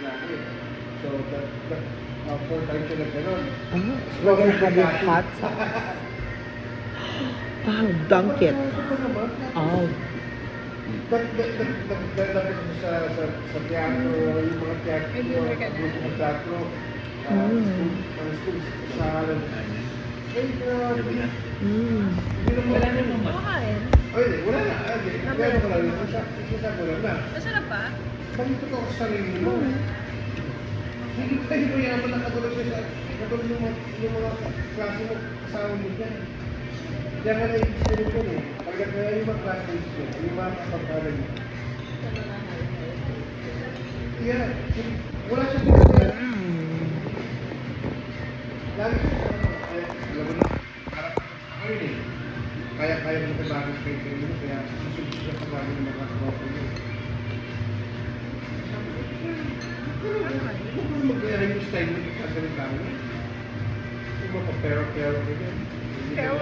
lagi. So, four times siya na gano'n. Oh, we're gonna have it hot. Oh, dunk it. Oh. Dapat sa teatro, yung mga teatro, yung mga grupo ng teatro, school, sa grabe. Wala na nung makain. Wala na. Gano'n ko lang. Isa ko lang na. Masarap pa? Bakit ito sa sarili mo? Hindi tayo mayaman na katulad yung mga klase mo, kasama mo dyan. Diyan ka na-experience yun eh. Pagkat kaya yung mga classmates mo, yung mga kapagkalan mo. Yeah. Wala siya dito. Lagi siya sa alam mo na, parang ako yun eh. Kaya mo ito bagay kayo mo, kaya susunod siya sa bagay ng mga kapagkalan mo. Kung mag-iari yung style mo sa salita mo, kung mapapero-pero ka dyan. Pero